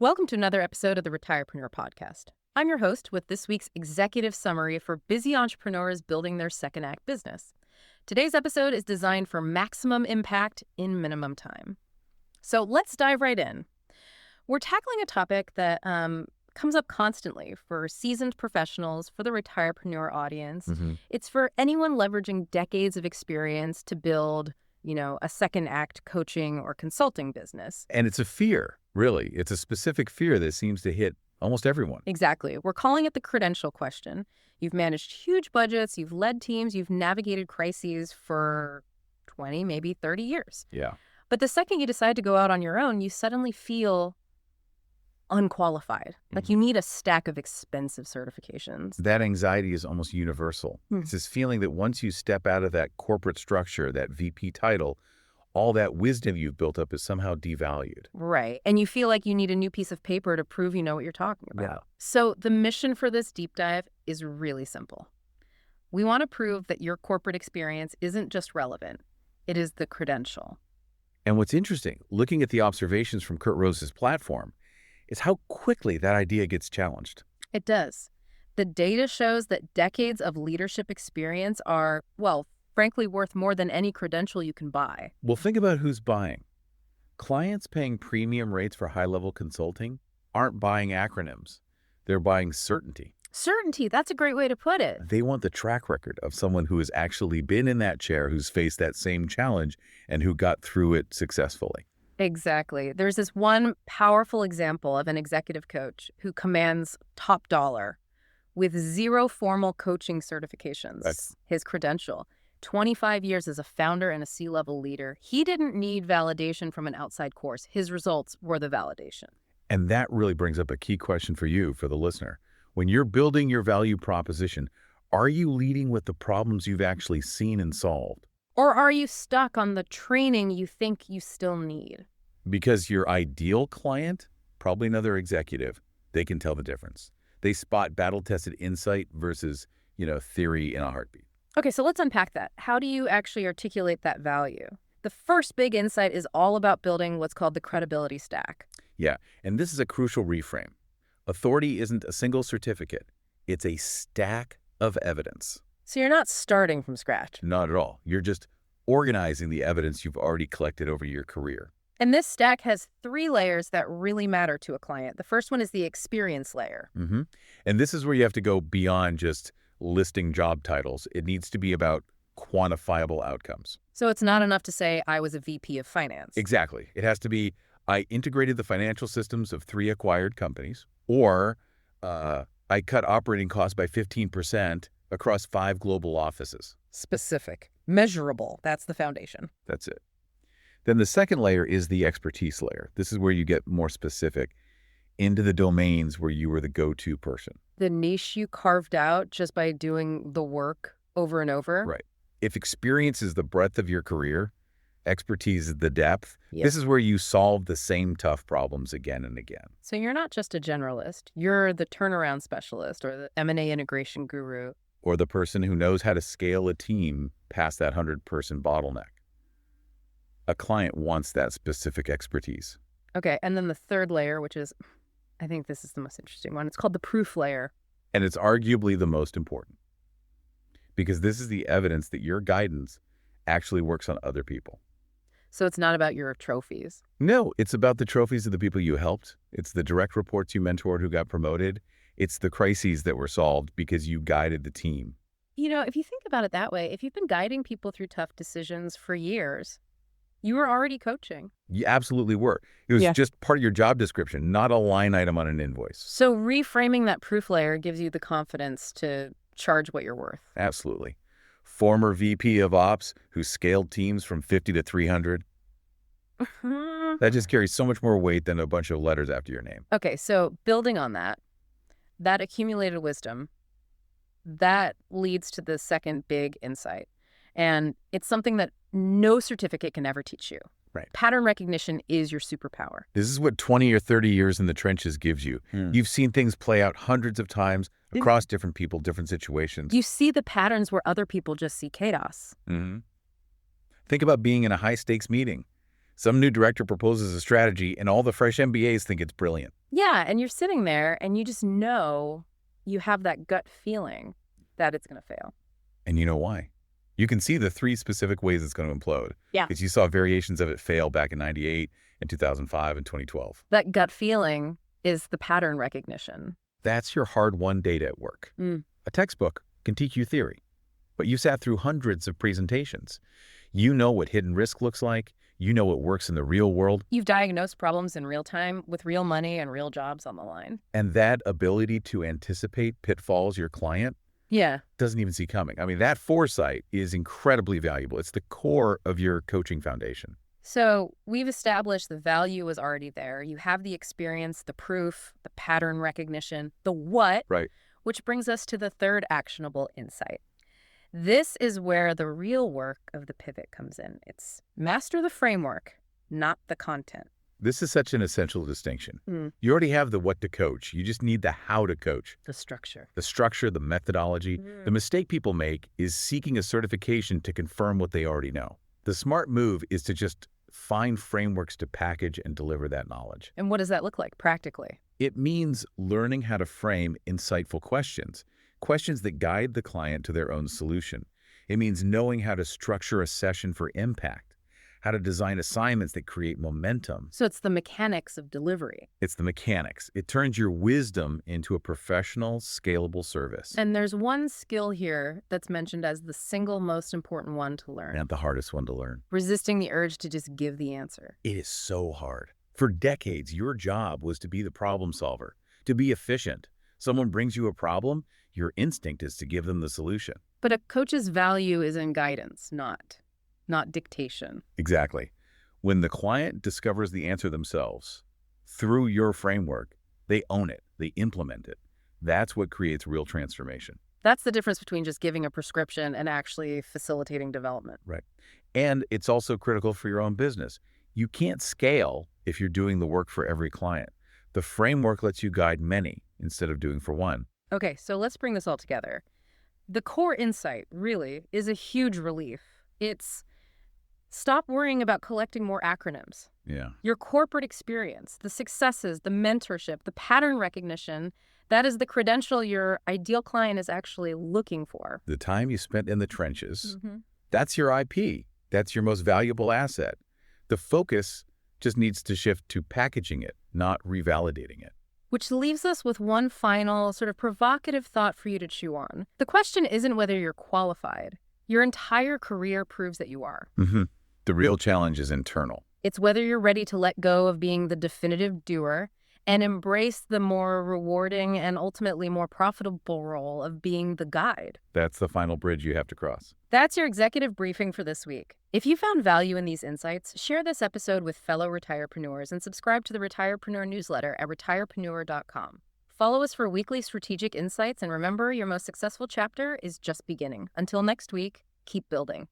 Welcome to another episode of the Retirepreneur Podcast. I'm your host with this week's executive summary for busy entrepreneurs building their second act business. Today's episode is designed for maximum impact in minimum time. So let's dive right in. We're tackling a topic that comes up constantly for seasoned professionals, for the retirepreneur audience. It's for anyone leveraging decades of experience to build, a second act coaching or consulting business. And it's a fear, really. It's a specific fear that seems to hit almost everyone. Exactly. We're calling it the credential question. You've managed huge budgets, you've led teams, you've navigated crises for 20, maybe 30 years. Yeah. But the second you decide to go out on your own, you suddenly feel unqualified. Like you need a stack of expensive certifications. That anxiety is almost universal. It's this feeling that once you step out of that corporate structure, that VP title, all that wisdom you've built up is somehow devalued. Right. And you feel like you need a new piece of paper to prove you know what you're talking about. Yeah. So the mission for this deep dive is really simple. We want to prove that your corporate experience isn't just relevant. It is the credential. And what's interesting, looking at the observations from Kurt Rose's platform, is how quickly that idea gets challenged. It does. The data shows that decades of leadership experience are, frankly, worth more than any credential you can buy. Well, think about who's buying. Clients paying premium rates for high-level consulting aren't buying acronyms. They're buying certainty. Certainty, that's a great way to put it. They want the track record of someone who has actually been in that chair, who's faced that same challenge, and who got through it successfully. Exactly. There's this one powerful example of an executive coach who commands top dollar with zero formal coaching certifications. That's his credential. 25 years as a founder and a C-level leader. He didn't need validation from an outside course. His results were the validation. And that really brings up a key question for you, for the listener. When you're building your value proposition, are you leading with the problems you've actually seen and solved? Or are you stuck on the training you think you still need? Because your ideal client, probably another executive, they can tell the difference. They spot battle-tested insight versus, theory in a heartbeat. Okay, so let's unpack that. How do you actually articulate that value? The first big insight is all about building what's called the credibility stack. Yeah, and this is a crucial reframe. Authority isn't a single certificate. It's a stack of evidence. So you're not starting from scratch. Not at all. You're just organizing the evidence you've already collected over your career. And this stack has 3 layers that really matter to a client. The first one is the experience layer. And this is where you have to go beyond just listing job titles. It needs to be about quantifiable outcomes. So it's not enough to say, I was a VP of finance. Exactly. It has to be, I integrated the financial systems of 3 acquired companies, or I cut operating costs by 15% across 5 global offices. Specific. Measurable. That's the foundation. That's it. Then the second layer is the expertise layer. This is where you get more specific into the domains where you were the go-to person. The niche you carved out just by doing the work over and over. Right. If experience is the breadth of your career, expertise is the depth, Yep. This is where you solve the same tough problems again and again. So you're not just a generalist. You're the turnaround specialist or the M&A integration guru. Or the person who knows how to scale a team past that 100-person bottleneck. A client wants that specific expertise. Okay, and then the third layer, which is, I think this is the most interesting one. It's called the proof layer. And it's arguably the most important. Because this is the evidence that your guidance actually works on other people. So it's not about your trophies. No, it's about the trophies of the people you helped. It's the direct reports you mentored who got promoted. It's the crises that were solved because you guided the team. If you think about it that way, if you've been guiding people through tough decisions for years, you were already coaching. You absolutely were. It was just part of your job description, not a line item on an invoice. So reframing that proof layer gives you the confidence to charge what you're worth. Absolutely. Former VP of Ops who scaled teams from 50 to 300. That just carries so much more weight than a bunch of letters after your name. Okay, so building on that accumulated wisdom, that leads to the second big insight. And it's something that no certificate can ever teach you. Right. Pattern recognition is your superpower. This is what 20 or 30 years in the trenches gives you. You've seen things play out hundreds of times across different people, different situations. You see the patterns where other people just see chaos. Think about being in a high-stakes meeting. Some new director proposes a strategy, and all the fresh MBAs think it's brilliant. Yeah, and you're sitting there and you just know you have that gut feeling that it's going to fail. And you know why? You can see the 3 specific ways it's going to implode. Yeah. Because you saw variations of it fail back in 98 and 2005 and 2012. That gut feeling is the pattern recognition. That's your hard-won data at work. A textbook can teach you theory, but you sat through hundreds of presentations. You know what hidden risk looks like. You know what works in the real world. You've diagnosed problems in real time with real money and real jobs on the line. And that ability to anticipate pitfalls your client doesn't even see coming. I mean, that foresight is incredibly valuable. It's the core of your coaching foundation. So we've established the value is already there. You have the experience, the proof, the pattern recognition, the what, Right. which brings us to the third actionable insight. This is where the real work of the pivot comes in. It's master the framework, not the content. This is such an essential distinction. You already have the what to coach. You just need the how to coach. The structure. The structure, the methodology. The mistake people make is seeking a certification to confirm what they already know. The smart move is to just find frameworks to package and deliver that knowledge. And what does that look like practically? It means learning how to frame insightful questions, questions that guide the client to their own solution. It means knowing how to structure a session for impact, how to design assignments that create momentum. So it's the mechanics of delivery. It's the mechanics. It turns your wisdom into a professional, scalable service. And there's one skill here that's mentioned as the single most important one to learn. And the hardest one to learn. Resisting the urge to just give the answer. It is so hard. For decades, your job was to be the problem solver, to be efficient. Someone brings you a problem, your instinct is to give them the solution. But a coach's value is in guidance, not dictation. Exactly. When the client discovers the answer themselves, through your framework, they own it, they implement it. That's what creates real transformation. That's the difference between just giving a prescription and actually facilitating development. Right. And it's also critical for your own business. You can't scale if you're doing the work for every client. The framework lets you guide many instead of doing for one. Okay, so let's bring this all together. The core insight, really, is a huge relief. It's stop worrying about collecting more acronyms. Yeah. Your corporate experience, the successes, the mentorship, the pattern recognition, that is the credential your ideal client is actually looking for. The time you spent in the trenches, that's your IP. That's your most valuable asset. The focus just needs to shift to packaging it, not revalidating it. Which leaves us with one final sort of provocative thought for you to chew on. The question isn't whether you're qualified. Your entire career proves that you are. The real challenge is internal. It's whether you're ready to let go of being the definitive doer and embrace the more rewarding and ultimately more profitable role of being the guide. That's the final bridge you have to cross. That's your executive briefing for this week. If you found value in these insights, share this episode with fellow retirepreneurs and subscribe to the Retirepreneur newsletter at retirepreneur.com. Follow us for weekly strategic insights, and remember, your most successful chapter is just beginning. Until next week, keep building.